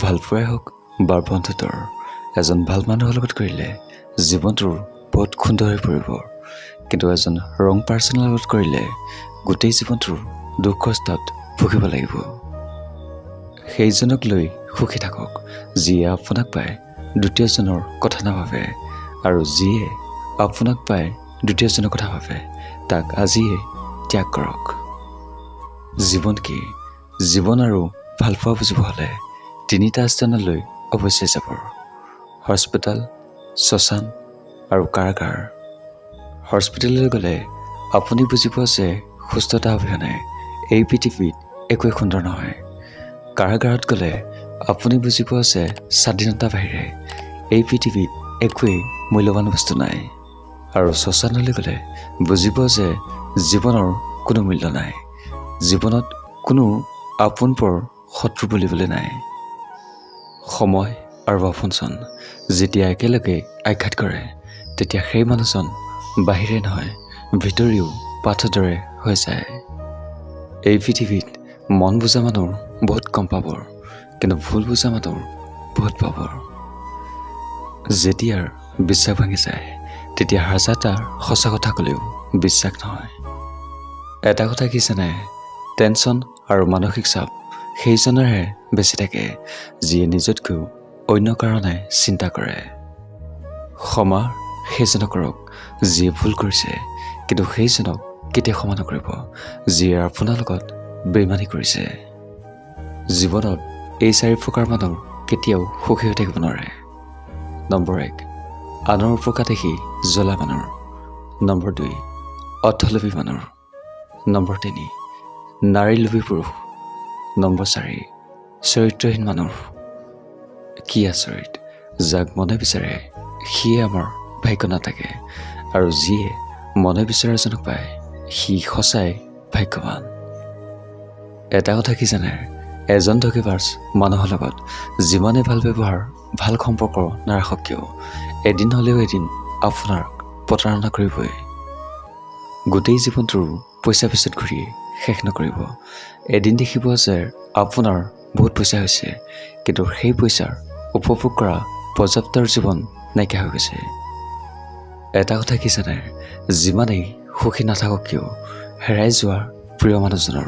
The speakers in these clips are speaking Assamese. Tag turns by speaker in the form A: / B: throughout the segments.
A: ভালপোৱাই হওক বা বন্ধুত্বৰ এজন ভাল মানুহৰ লগত কৰিলে জীৱনটোৰ বহুত সুন্দৰ হৈ পৰিব, কিন্তু এজন ৰং পাৰ্চনৰ লগত কৰিলে গোটেই জীৱনটোৰ দুখ কষ্টত ভুগিব লাগিব। সেইজনক লৈ সুখী থাকক যিয়ে আপোনাক পাই দ্বিতীয়জনৰ কথা নাভাবে, আৰু যিয়ে আপোনাক পাই দ্বিতীয়জনৰ কথা ভাবে তাক আজিয়ে ত্যাগ কৰক। জীৱন কি? জীৱন আৰু ভালপোৱা বুজিব হ'লে তিনিটা স্থানলৈ অৱশ্যেই যাব: হস্পিটেল, শ্মশান আৰু কাৰাগাৰ। হস্পিটেললৈ গ'লে আপুনি বুজিব যে সুস্থতা অবিহনে এই পৃথিৱীত একোৱেই সুন্দৰ নহয়। কাৰাগাৰত গ'লে আপুনি বুজিব যে স্বাধীনতা বাহিৰে এই পৃথিৱীত একোৱেই মূল্যৱান বস্তু নাই। আৰু শ্মশানলৈ গ'লে বুজিব যে জীৱনৰ কোনো মূল্য নাই, জীৱনত কোনো আপোনপৰ শত্ৰু বুলিবলৈ নাই। সময় আৰু আপোনজন যেতিয়া একেলগে আঘাত কৰে তেতিয়া সেই মানুহজন বাহিৰে নহয় ভিতৰিও পাথৰ দৰে হৈ যায়। এই পৃথিৱীত মন বুজা মানুহ বহুত কম পাব, কিন্তু ভুল বুজা মানুহ বহুত পাব। যেতিয়াৰ বিশ্বাস ভাঙি যায় তেতিয়া হাজাৰটা সঁচা কথা ক'লেও বিশ্বাস নহয়। এটা কথা কি জানে? টেনশ্যন আৰু মানসিক চাপ সেইজনৰহে বেছি থাকে যিয়ে নিজতকৈও অন্য কাৰণে চিন্তা কৰে। ক্ষমা সেইজনক কৰক যিয়ে ভুল কৰিছে, কিন্তু সেইজনক কেতিয়াও ক্ষমা নকৰিব যিয়ে আপোনাৰ লগত বেইমানি কৰিছে। জীৱনত এই 4 প্ৰকাৰ মানুহ কেতিয়াও সুখী হৈ থাকিব নোৱাৰে। নম্বৰ 1, আনৰ উপকাৰ দেখি জ্বলা মানুহ। নম্বৰ 2, অৰ্থলোভী মানুহ। নম্বৰ 3, নাৰী লোভী পুৰুষ। নম্বৰ 4, চৰিত্ৰহীন মানুহ। কি আচৰিত, যাক মনে বিচাৰে সিয়ে আমাৰ ভাগ্য নাথাকে, আৰু যিয়ে মনে বিচৰা এজনক পায় সি সঁচাই ভাগ্যৱান। এটা কথা কি জানে? এজন ধোকেবাজ মানুহৰ লগত যিমানে ভাল ব্যৱহাৰ ভাল সম্পৰ্ক নাৰাখক কিয় এদিন হ'লেও এদিন আপোনাক প্ৰতাৰণা কৰিবই। গোটেই জীৱনটোৰ পইচা পিছত ঘূৰি শেষ নকৰিব। এদিন দেখিব যে আপোনাৰ বহুত পইচা হৈছে, কিন্তু সেই পইচাৰ উপভোগ কৰা পৰ্যাপ্ত জীৱন নাইকিয়া হৈ গৈছে। এটা কথা কি জানে? যিমানেই সুখী নাথাকক কিয় হেৰাই যোৱা প্ৰিয় মানুহজনৰ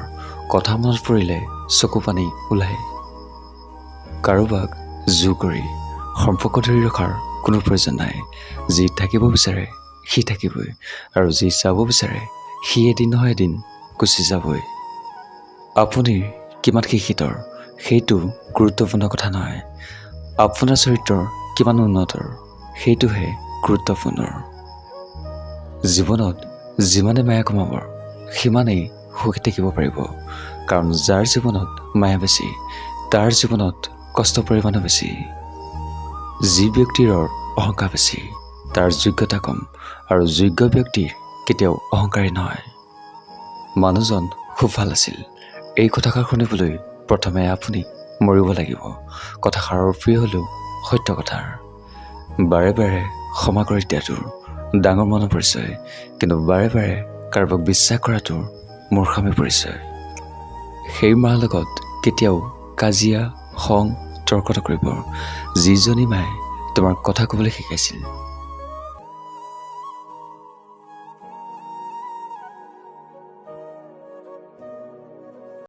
A: কথা মনত পৰিলে চকু পানী ওলায়। কাৰোবাক জোৰ কৰি সম্পৰ্ক ধৰি ৰখাৰ কোনো প্ৰয়োজন নাই। যি থাকিব বিচাৰে সি থাকিবই, আৰু যি যাব বিচাৰে সি এদিন নহয় এদিন গুচি যাবই। আপুনি কিমান শিক্ষিতৰ সেইটো গুৰুত্বপূৰ্ণ কথা নহয়, আপোনাৰ চৰিত্ৰ কিমান উন্নতৰ সেইটোহে গুৰুত্বপূৰ্ণ। জীৱনত যিমানে মায়া কমাব সিমানেই সুখী থাকিব পাৰিব, কাৰণ যাৰ জীৱনত মায়া বেছি তাৰ জীৱনত কষ্ট পৰিমাণো বেছি। যি ব্যক্তিৰ অহংকাৰ বেছি তাৰ যোগ্যতা কম, আৰু যোগ্য ব্যক্তি কেতিয়াও অহংকাৰী নহয়। মানুহজন খুব ভাল আছিল, এই কথাষাৰ শুনিবলৈ প্ৰথমে আপুনি মৰিব লাগিব। কথাষাৰৰ প্ৰিয় হ'লেও সত্য কথাৰ। বাৰে বাৰে ক্ষমা কৰি দিয়াটো ডাঙৰ মনৰ পৰিচয়, কিন্তু বাৰে বাৰে কাৰোবাক বিশ্বাস কৰাটো মূৰ্খামিৰ পৰিচয়। সেই মাৰ লগত কেতিয়াও কাজিয়া খং তৰ্ক নকৰিব যিজনী মায়ে তোমাৰ কথা ক'বলৈ শিকাইছিল।